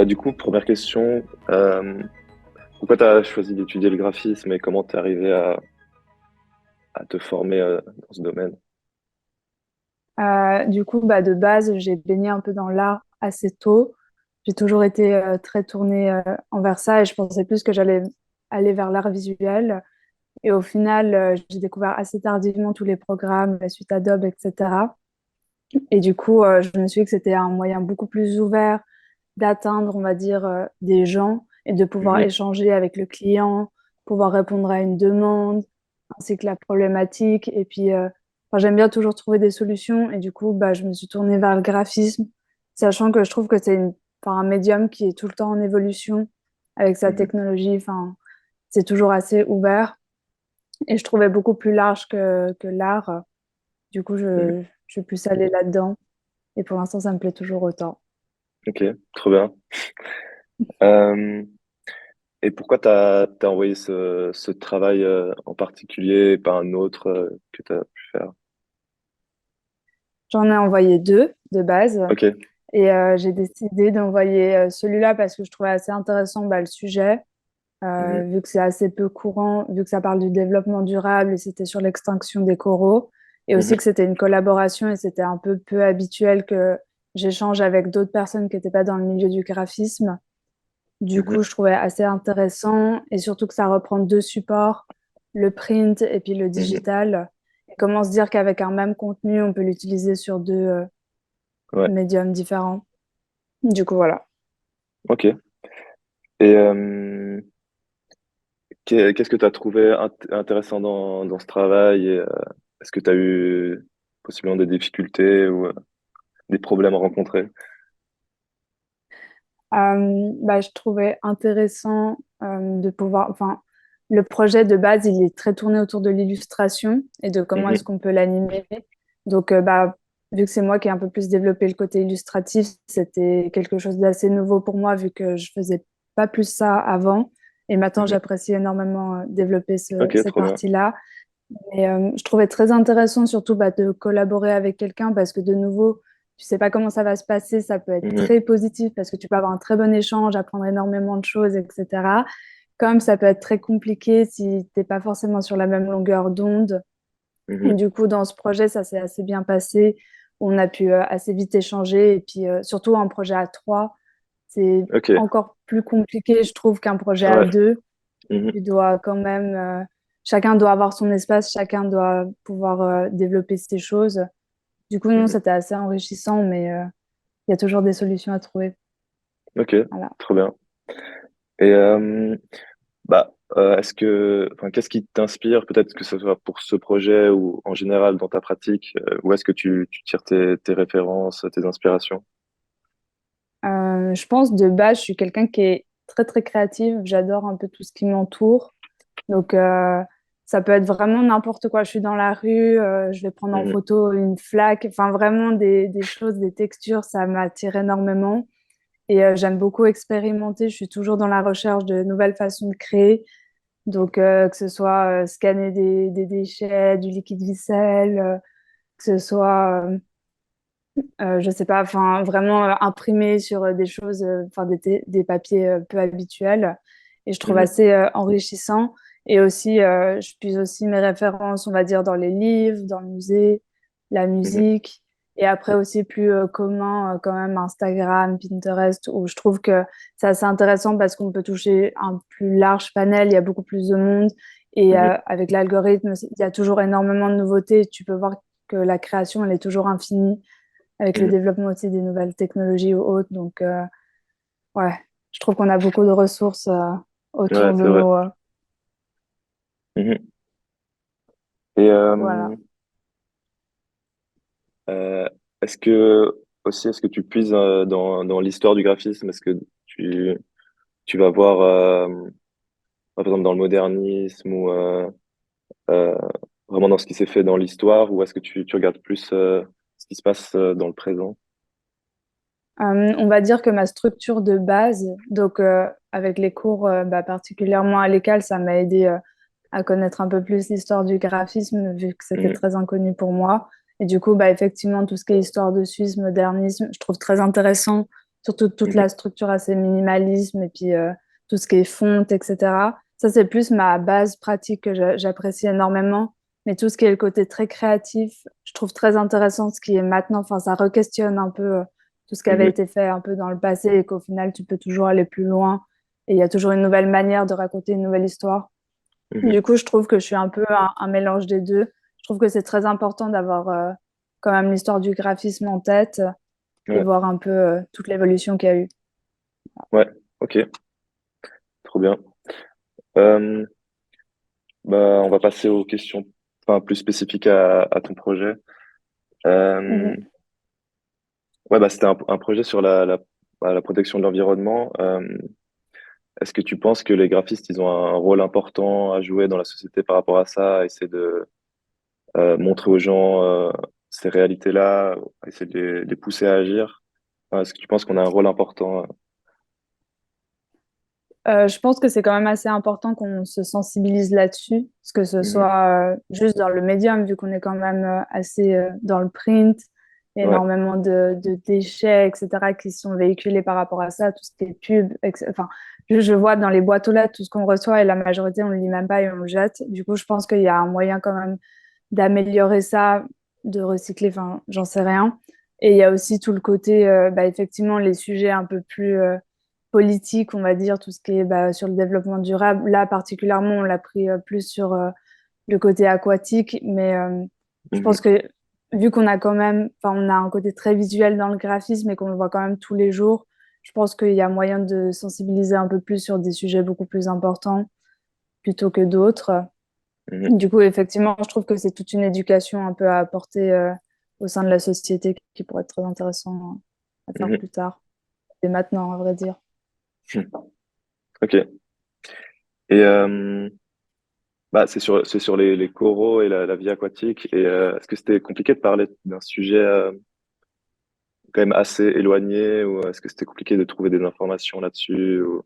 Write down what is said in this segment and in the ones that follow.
Du coup, première question, pourquoi tu as choisi d'étudier le graphisme et comment tu es arrivé à te former dans ce domaine? Du coup, de base, j'ai baigné un peu dans l'art assez tôt. J'ai toujours été très tournée envers ça et je pensais plus que j'allais aller vers l'art visuel. Et au final, j'ai découvert assez tardivement tous les programmes, la suite Adobe, etc. Et du coup, je me suis dit que c'était un moyen beaucoup plus ouvert d'atteindre, on va dire, des gens et de pouvoir Mhm. échanger avec le client, pouvoir répondre à une demande, ainsi que la problématique. Et puis, enfin, j'aime bien toujours trouver des solutions. Et du coup, je me suis tournée vers le graphisme, sachant que je trouve que c'est enfin, un médium qui est tout le temps en évolution avec sa Mhm. technologie. Enfin, c'est toujours assez ouvert. Et je trouvais beaucoup plus large que l'art. Du coup, Mhm. je suis plus allée là-dedans. Et pour l'instant, ça me plaît toujours autant. Ok, trop bien. Euh, et pourquoi t'as envoyé ce travail en particulier et pas un autre que tu as pu faire? J'en ai envoyé deux de base. Ok. Et j'ai décidé d'envoyer celui-là parce que je trouvais assez intéressant le sujet, Mhm. vu que c'est assez peu courant, vu que ça parle du développement durable et c'était sur l'extinction des coraux. Et aussi Mhm. que c'était une collaboration et c'était un peu habituel que j'échange avec d'autres personnes qui n'étaient pas dans le milieu du graphisme. Du Mhm. coup, je trouvais assez intéressant et surtout que ça reprend deux supports, le print et puis le Mhm. digital. Et comment se dire qu'avec un même contenu, on peut l'utiliser sur deux Ouais, médiums différents. Du coup, voilà. ok. Et qu'est-ce que tu as trouvé intéressant dans ce travail et, est-ce que tu as eu possiblement des difficultés ou des problèmes rencontrés? Je trouvais intéressant de pouvoir, enfin, le projet de base, il est très tourné autour de l'illustration et de comment est-ce Mhm. qu'on peut l'animer. Donc, vu que c'est moi qui ai un peu plus développé le côté illustratif, c'était quelque chose d'assez nouveau pour moi, vu que je faisais pas plus ça avant. Et maintenant, Mhm. j'apprécie énormément développer Ok, cette trop bien. partie-là. Et je trouvais très intéressant surtout de collaborer avec quelqu'un parce que de nouveau, tu sais pas comment ça va se passer. Ça peut être Mhm. très positif parce que tu peux avoir un très bon échange, apprendre énormément de choses, etc. Comme ça peut être très compliqué si t'es pas forcément sur la même longueur d'onde. Et Mhm. du coup, dans ce projet, ça s'est assez bien passé. On a pu assez vite échanger et puis surtout un projet à trois, c'est Ok, encore plus compliqué, je trouve, qu'un projet à ouais. deux. Mhm. Tu dois quand même, chacun doit avoir son espace, chacun doit pouvoir développer ses choses. Du coup, non, Mhm. c'était assez enrichissant, mais il y a toujours des solutions à trouver. Ok, Voilà. trop bien. Et enfin, qu'est-ce qui t'inspire, peut-être que ce soit pour ce projet ou en général dans ta pratique, où est-ce que tu tires tes références, tes inspirations? Je pense de base, je suis quelqu'un qui est très, très créative. J'adore un peu tout ce qui m'entoure. Donc, ça peut être vraiment n'importe quoi. Je suis dans la rue, je vais prendre en Mhm. photo une flaque. Enfin, vraiment des choses, des textures, ça m'attire énormément. Et j'aime beaucoup expérimenter. Je suis toujours dans la recherche de nouvelles façons de créer. Donc, que ce soit scanner des déchets, du liquide vaisselle, que ce soit, je sais pas, enfin, vraiment imprimer sur des choses, enfin, des papiers peu habituels. Et je trouve Mhm. assez enrichissant. Et aussi, je puise aussi mes références, on va dire, dans les livres, dans le musée, la Mhm. musique. Et après aussi plus commun, quand même, Instagram, Pinterest, où je trouve que c'est assez intéressant parce qu'on peut toucher un plus large panel, il y a beaucoup plus de monde. Et Mhm. avec l'algorithme, il y a toujours énormément de nouveautés. Tu peux voir que la création, elle est toujours infinie avec le Mhm. développement aussi des nouvelles technologies ou autres. Donc, ouais, je trouve qu'on a beaucoup de ressources Ouais, autour de c'est vrai. nous. Mhm. Et Voilà. euh, est-ce que tu puises dans l'histoire du graphisme? Est-ce que tu vas voir, par exemple, dans le modernisme ou euh, vraiment dans ce qui s'est fait dans l'histoire, ou est-ce que tu regardes plus ce qui se passe dans le présent? On va dire que ma structure de base, donc avec les cours particulièrement à l'école, ça m'a aidé à connaître un peu plus l'histoire du graphisme, vu que c'était Mhm. très inconnu pour moi. Et du coup, effectivement, tout ce qui est histoire de Suisse, modernisme, je trouve très intéressant surtout toute la Mhm. structure assez minimalisme et puis tout ce qui est fonte, etc. Ça, c'est plus ma base pratique que j'apprécie énormément. Mais tout ce qui est le côté très créatif, je trouve très intéressant ce qui est maintenant. Enfin, ça re-questionne un peu tout ce qui avait Mhm. été fait un peu dans le passé et qu'au final, tu peux toujours aller plus loin. Et il y a toujours une nouvelle manière de raconter une nouvelle histoire. Mhm. Du coup, je trouve que je suis un peu un mélange des deux. Je trouve que c'est très important d'avoir quand même l'histoire du graphisme en tête et Ouais, voir un peu toute l'évolution qu'il y a eu. ouais, ok, trop bien. Euh, Bah, on va passer aux questions enfin, plus spécifiques à ton projet. Euh, Mhm. ouais, bah, c'était un projet sur la protection de l'environnement. Est-ce que tu penses que les graphistes, ils ont un rôle important à jouer dans la société par rapport à ça, à essayer de montrer aux gens ces réalités-là, à essayer de les pousser à agir? Enfin, est-ce que tu penses qu'on a un rôle important? Je pense que c'est quand même assez important qu'on se sensibilise là-dessus, que ce Mhm. soit juste dans le médium, vu qu'on est quand même assez dans le print, il y a Ouais. énormément de déchets, etc., qui sont véhiculés par rapport à ça, tout ce qui est pub, enfin, je vois dans les boîtes aux lettres tout ce qu'on reçoit et la majorité, on ne le lit même pas et on le jette. Du coup, je pense qu'il y a un moyen quand même d'améliorer ça, de recycler, enfin, j'en sais rien. Et il y a aussi tout le côté, bah, effectivement, les sujets un peu plus politiques, on va dire, tout ce qui est bah, sur le développement durable. Là, particulièrement, on l'a pris plus sur le côté aquatique, mais je pense Mhm. que vu qu'on a quand même, enfin, on a un côté très visuel dans le graphisme et qu'on le voit quand même tous les jours, je pense qu'il y a moyen de sensibiliser un peu plus sur des sujets beaucoup plus importants plutôt que d'autres. Mhm. Du coup, effectivement, je trouve que c'est toute une éducation un peu à apporter au sein de la société qui pourrait être très intéressant à faire Mhm. plus tard. Et maintenant, à vrai dire. Mhm. Ok. Et bah, c'est sur les coraux et la vie aquatique. Et est-ce que c'était compliqué de parler d'un sujet quand même assez éloigné ou est-ce que c'était compliqué de trouver des informations là-dessus ou...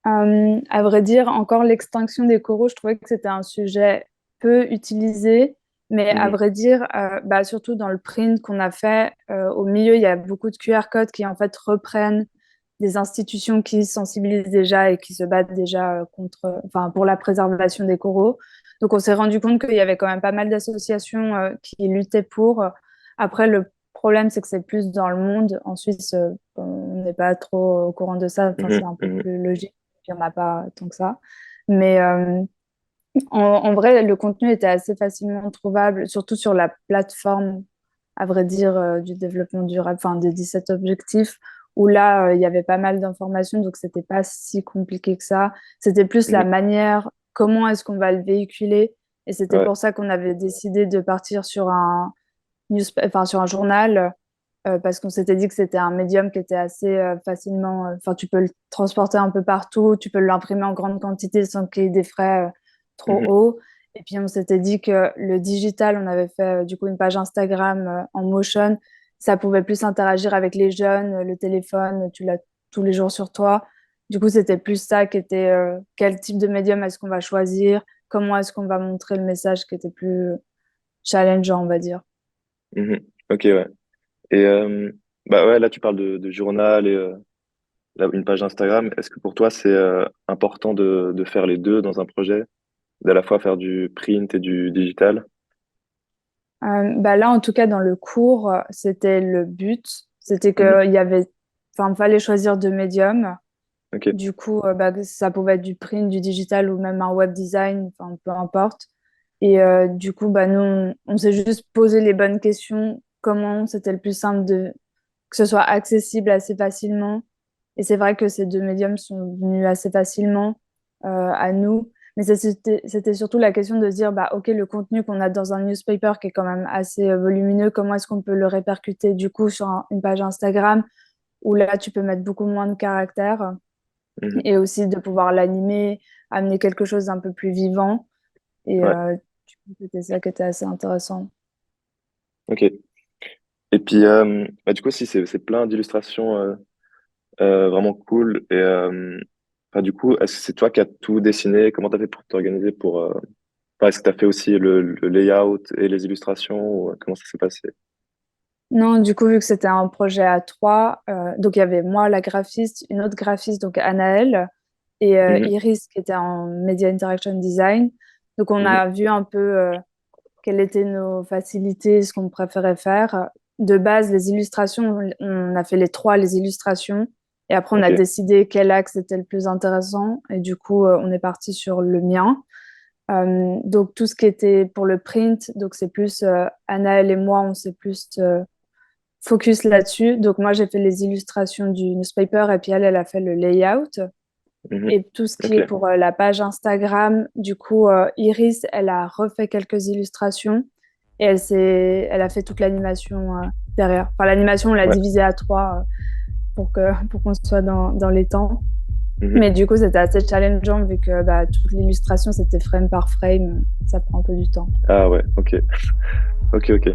À vrai dire, encore l'extinction des coraux, je trouvais que c'était un sujet peu utilisé, mais à Mhm. vrai dire, bah, surtout dans le print qu'on a fait, au milieu, il y a beaucoup de QR codes qui en fait reprennent des institutions qui sensibilisent déjà et qui se battent déjà contre, enfin, pour la préservation des coraux. Donc, on s'est rendu compte qu'il y avait quand même pas mal d'associations qui luttaient pour. Après, le problème, c'est que c'est plus dans le monde. En Suisse, on n'est pas trop au courant de ça. Enfin, c'est Mhm. un peu Mhm. plus logique. Il n'y en a pas tant que ça. Mais en vrai, le contenu était assez facilement trouvable, surtout sur la plateforme, à vrai dire, du développement durable, enfin des 17 objectifs, où là, il y avait pas mal d'informations, donc c'était pas si compliqué que ça. C'était plus la Mhm. manière, comment est-ce qu'on va le véhiculer. Et c'était Ouais. pour ça qu'on avait décidé de partir sur un enfin, sur un journal, parce qu'on s'était dit que c'était un médium qui était assez facilement, enfin, tu peux le transporter un peu partout, tu peux l'imprimer en grande quantité sans qu'il y ait des frais trop Mhm. hauts. Et puis, on s'était dit que le digital, on avait fait du coup une page Instagram en motion, ça pouvait plus interagir avec les jeunes, le téléphone, tu l'as tous les jours sur toi. Du coup, c'était plus ça qui était quel type de médium est-ce qu'on va choisir, comment est-ce qu'on va montrer le message qui était plus challengeant, on va dire. Mhm. Ok, ouais. Et bah ouais, là tu parles de journal et une page Instagram. Est-ce que pour toi c'est important de faire les deux dans un projet, d'à la fois faire du print et du digital? Bah là, en tout cas, dans le cours, c'était le but. C'était Mhm. qu'il y avait, enfin, fallait choisir deux médiums. Ok. Du coup, bah, ça pouvait être du print, du digital ou même un web design, enfin, peu importe. Et du coup, bah, nous, on s'est juste posé les bonnes questions. Comment c'était le plus simple que ce soit accessible assez facilement. Et c'est vrai que ces deux médiums sont venus assez facilement à nous. Mais c'était surtout la question de se dire, bah, OK, le contenu qu'on a dans un newspaper qui est quand même assez volumineux, comment est-ce qu'on peut le répercuter du coup sur une page Instagram où là, tu peux mettre beaucoup moins de caractères Mhm. et aussi de pouvoir l'animer, amener quelque chose d'un peu plus vivant. Et Ouais. du coup, c'était ça qui était assez intéressant. Ok. Et puis bah, du coup si c'est plein d'illustrations vraiment cool et enfin, du coup est-ce que c'est toi qui as tout dessiné? Comment t'as fait pour t'organiser pour enfin, est-ce que t'as fait aussi le layout et les illustrations ou comment ça s'est passé? Non, du coup, vu que c'était un projet à trois, donc il y avait moi, la graphiste, une autre graphiste, donc Anaëlle, et Mhm, Iris, qui était en Media Interaction Design. Donc on mhm. a vu un peu quelles étaient nos facilités, ce qu'on préférait faire. De base, les illustrations, on a fait les trois, les illustrations, et après on a Ok. décidé quel axe était le plus intéressant, et du coup, on est parti sur le mien. Donc tout ce qui était pour le print, donc c'est plus Anaëlle et moi, on s'est plus focus là-dessus. Donc moi, j'ai fait les illustrations du newspaper et puis elle a fait le layout. Mhm. Et tout ce qui Ok. est pour la page Instagram, du coup, Iris, elle a refait quelques illustrations et elle a fait toute l'animation derrière. Enfin, l'animation, on l'a Ouais. divisée à trois pour qu'on soit dans les temps. Mhm. Mais du coup, c'était assez challengeant vu que bah, toute l'illustration, c'était frame par frame. Ça prend un peu du temps. Ah ouais, ok. Ok, ok.